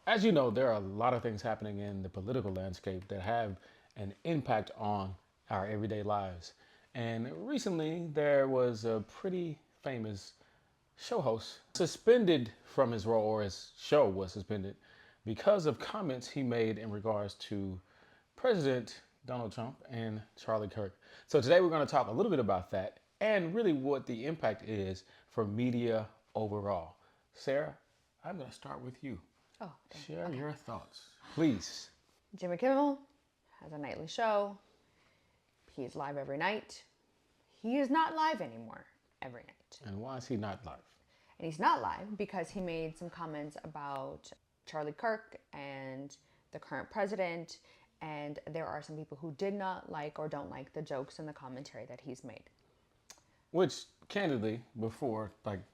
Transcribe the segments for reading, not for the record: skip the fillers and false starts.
As you know, there are a lot of things happening in the political landscape that have an impact on our everyday lives. And recently, there was a pretty famous show host suspended from his role, or his show was suspended because of comments he made in regards to President Donald Trump and Charlie Kirk. So today we're going to talk a little bit about that and really what the impact is for media overall. Sarah, I'm going to start with you. Oh, dang. Share Okay. your thoughts, please. Jimmy Kimmel has a nightly show. He's live every night. He is not live anymore every night. And why is he not live? And he's not live because he made some comments about Charlie Kirk and the current president. And there are some people who did not like or don't like the jokes and the commentary that he's made. Which, candidly, before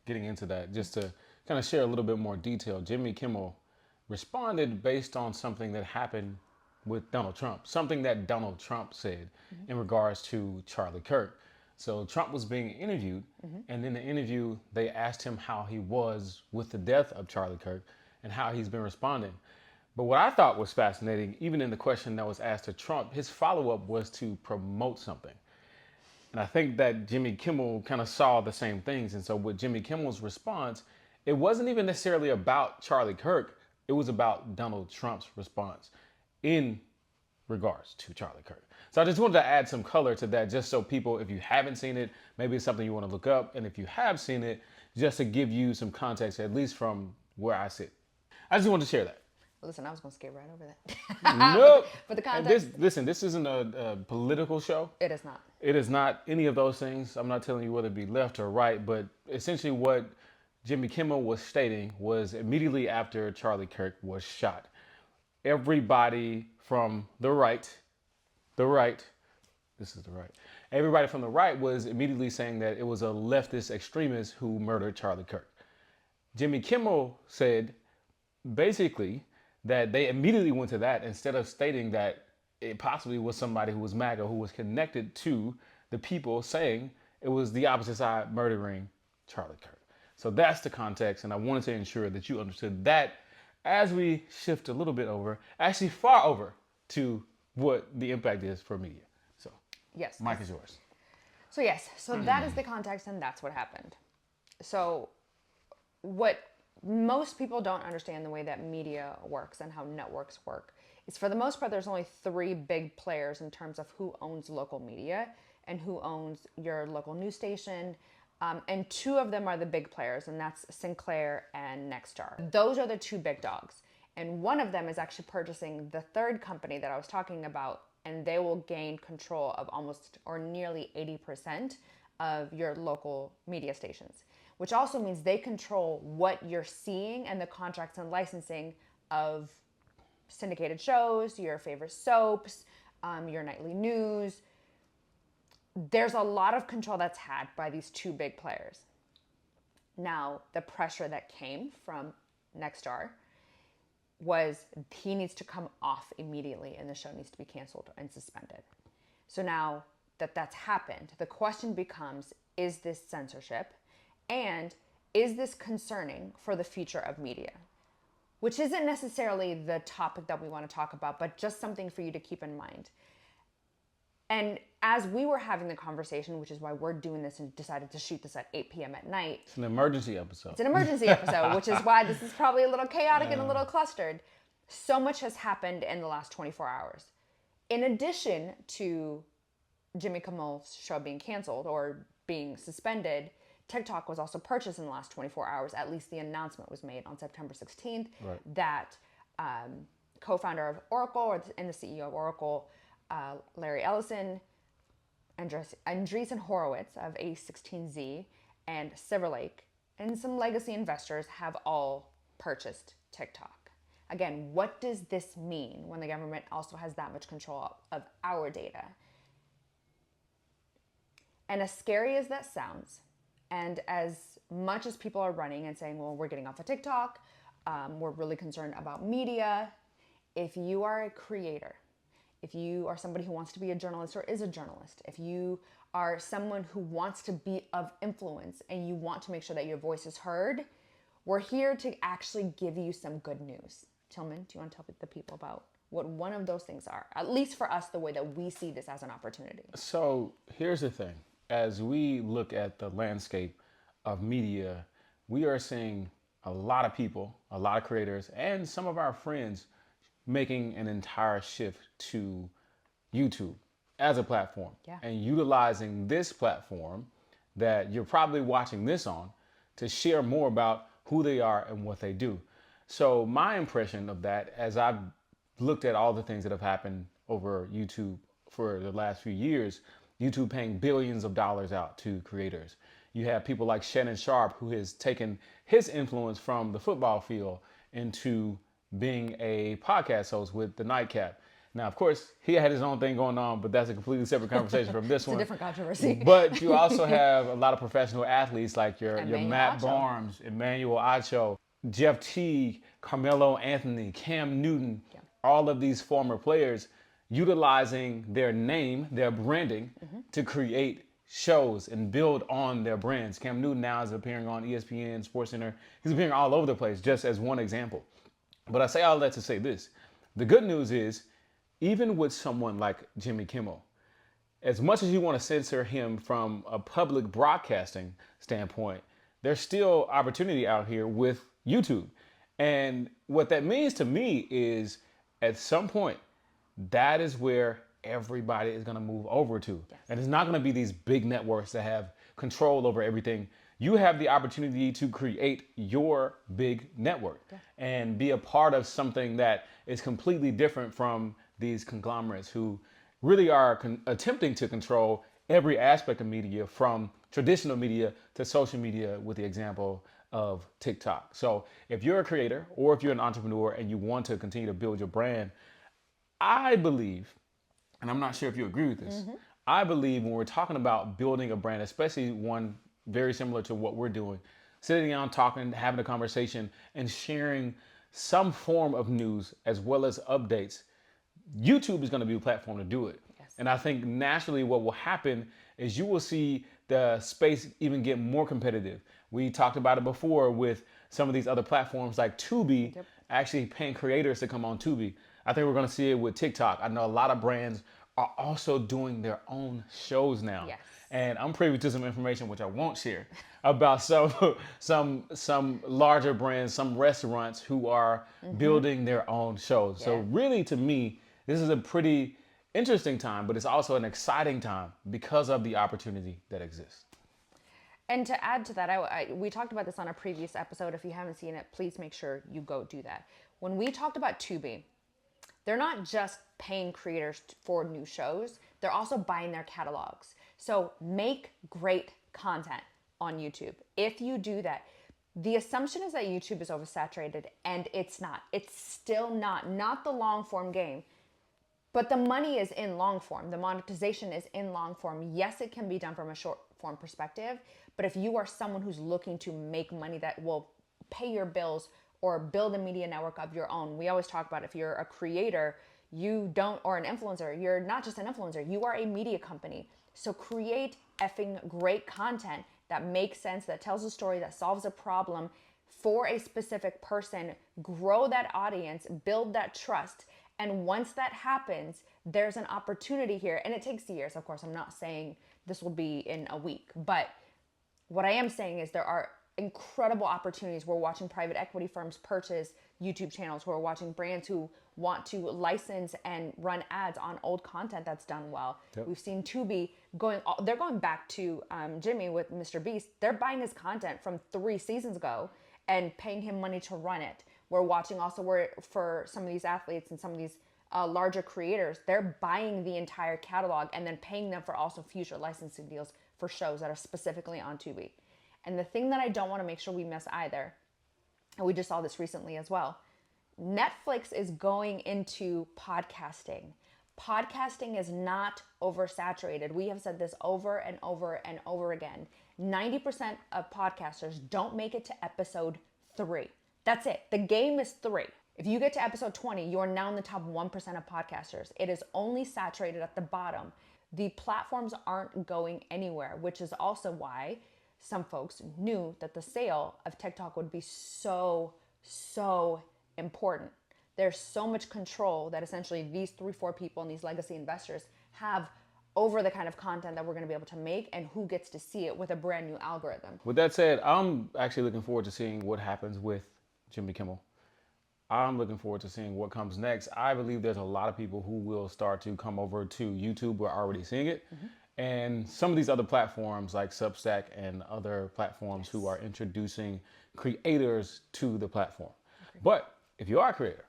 getting into that, just to kind of share a little bit more detail, Jimmy Kimmel responded based on something that happened with Donald Trump, something that Donald Trump said in regards to Charlie Kirk. So Trump was being interviewed, and in the interview, they asked him how he was with the death of Charlie Kirk and how he's been responding. But what I thought was fascinating, even in the question that was asked to Trump, his follow-up was to promote something. And I think that Jimmy Kimmel kind of saw the same things. And so with Jimmy Kimmel's response, it wasn't even necessarily about Charlie Kirk. It was about Donald Trump's response in regards to Charlie Kirk. So I just wanted to add some color to that just so people, if you haven't seen it, maybe it's something you want to look up. And if you have seen it, just to give you some context, at least from where I sit. I just wanted to share that. Listen, I was going to skip right over that. Nope. But the And context, this isn't a political show. it is not. It is not any of those things. I'm not telling you whether it be left or right, but essentially what Jimmy Kimmel was stating was immediately after Charlie Kirk was shot. Everybody from the right, this is the right, everybody from the right was immediately saying that it was a leftist extremist who murdered Charlie Kirk. Jimmy Kimmel said basically that they immediately went to that instead of stating that it possibly was somebody who was MAGA who was connected to the people saying it was the opposite side murdering Charlie Kirk. So that's the context, and I wanted to ensure that you understood that as we shift a little bit over, actually far over to what the impact is for media. So, Yes. Mike is yours. So yes, so that is the context and that's what happened. So what most people don't understand the way that media works and how networks work is for the most part there's only three big players in terms of who owns local media and who owns your local news station. And two of them are the big players, and that's Sinclair and Nexstar. Those are the two big dogs. And one of them is actually purchasing the third company that I was talking about, and they will gain control of almost or nearly 80% of your local media stations, which also means they control what you're seeing and the contracts and licensing of syndicated shows, your favorite soaps, your nightly news. There's a lot of control that's had by these two big players. Now, the pressure that came from Nexstar was he needs to come off immediately and the show needs to be canceled and suspended. So now that that's happened, the question becomes, is this censorship? And is this concerning for the future of media? Which isn't necessarily the topic that we want to talk about, but just something for you to keep in mind. And as we were having the conversation, which is why we're doing this and decided to shoot this at 8 p.m. at night. It's an emergency episode. It's an emergency episode, which is why this is probably a little chaotic and a little clustered. So much has happened in the last 24 hours. In addition to Jimmy Kimmel's show being canceled or being suspended, TikTok was also purchased in the last 24 hours. At least the announcement was made on September 16th that co-founder of Oracle and the CEO of Oracle, Larry Ellison, Andreessen Horowitz of A16Z, and Silver Lake, and some legacy investors have all purchased TikTok. Again, what does this mean when the government also has that much control of our data? And as scary as that sounds, and as much as people are running and saying, well, we're getting off of TikTok, we're really concerned about media, if you are a creator, if you are somebody who wants to be a journalist or is a journalist, if you are someone who wants to be of influence and you want to make sure that your voice is heard, we're here to actually give you some good news. Tillman, do you want to tell the people about what one of those things are? At least for us, the way that we see this as an opportunity. So here's the thing. As we look at the landscape of media, we are seeing a lot of people, a lot of creators, and some of our friends making an entire shift to YouTube as a platform and utilizing this platform that you're probably watching this on to share more about who they are and what they do. So my impression of that, as I've looked at all the things that have happened over YouTube for the last few years, YouTube paying billions of dollars out to creators. You have people like Shannon Sharp, who has taken his influence from the football field into being a podcast host with the Nightcap. Now, of course, he had his own thing going on, but that's a completely separate conversation from this It's one. a different controversy. But you also have a lot of professional athletes like your Matt Acho. Barnes, Emmanuel Acho, Jeff Teague, Carmelo Anthony, Cam Newton, all of these former players utilizing their name, their branding to create shows and build on their brands. Cam Newton now is appearing on ESPN, SportsCenter. He's appearing all over the place, just as one example. But I say all that to say this. The good news is, even with someone like Jimmy Kimmel, as much as you want to censor him from a public broadcasting standpoint, there's still opportunity out here with YouTube. And what that means to me is, at some point, that is where everybody is going to move over to. Yes. And it's not going to be these big networks that have control over everything. You have the opportunity to create your big network and be a part of something that is completely different from these conglomerates who really are attempting to control every aspect of media, from traditional media to social media, with the example of TikTok. So if you're a creator or if you're an entrepreneur and you want to continue to build your brand, I believe, and I'm not sure if you agree with this, I believe when we're talking about building a brand, especially one very similar to what we're doing, sitting down, talking, having a conversation, and sharing some form of news as well as updates, YouTube is going to be a platform to do it. Yes. And I think naturally what will happen is you will see the space even get more competitive. We talked about it before with some of these other platforms like Tubi, actually paying creators to come on Tubi. I think we're going to see it with TikTok. I know a lot of brands are also doing their own shows now. Yes. And I'm privy to some information, which I won't share, about some larger brands, some restaurants who are building their own shows. Yeah. So really, to me, this is a pretty interesting time, but it's also an exciting time because of the opportunity that exists. And to add to that, we talked about this on a previous episode. If you haven't seen it, please make sure you go do that. When we talked about Tubi, they're not just paying creators for new shows, they're also buying their catalogs. So make great content on YouTube. If you do that, the assumption is that YouTube is oversaturated, and it's not. It's still not the long form game. But the money is in long form. The monetization is in long form. Yes, it can be done from a short form perspective, but if you are someone who's looking to make money that will pay your bills or build a media network of your own, we always talk about, if you're a creator, or an influencer, you're not just an influencer, you are a media company. So create effing great content that makes sense, that tells a story, that solves a problem for a specific person, grow that audience, build that trust. And once that happens, there's an opportunity here. And it takes years, of course. I'm not saying this will be in a week. But what I am saying is there are incredible opportunities. We're watching private equity firms purchase YouTube channels. We're watching brands who want to license and run ads on old content that's done well. Yep. We've seen Tubi they're going back to Jimmy with Mr. Beast. They're buying his content from 3 seasons ago and paying him money to run it. We're watching also for some of these athletes and some of these larger creators, they're buying the entire catalog and then paying them for also future licensing deals for shows that are specifically on Tubi. And the thing that I don't want to make sure we miss either, and we just saw this recently as well, Netflix is going into podcasting. Podcasting is not oversaturated. We have said this over and over and over again. 90% of podcasters don't make it to episode 3. That's it. The game is 3. If you get to episode 20, you are now in the top 1% of podcasters. It is only saturated at the bottom. The platforms aren't going anywhere, which is also why some folks knew that the sale of TikTok would be so important. there's so much control that essentially these 3-4 people and these legacy investors have over the kind of content that we're going to be able to make and who gets to see it with a brand new algorithm. With that said, I'm actually looking forward to seeing what happens with Jimmy Kimmel. I'm looking forward to seeing what comes next. I believe there's a lot of people who will start to come over to YouTube. We're already seeing it. And some of these other platforms like Substack and other platforms who are introducing creators to the platform. But if you are a creator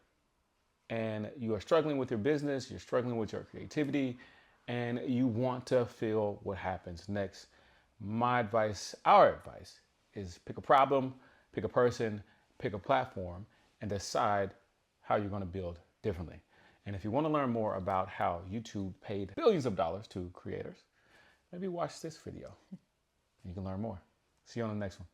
and you are struggling with your business, you're struggling with your creativity, and you want to feel what happens next, my advice, our advice, is pick a problem, pick a person, pick a platform, and decide how you're going to build differently. And if you want to learn more about how YouTube paid billions of dollars to creators, maybe watch this video. You can learn more. See you on the next one.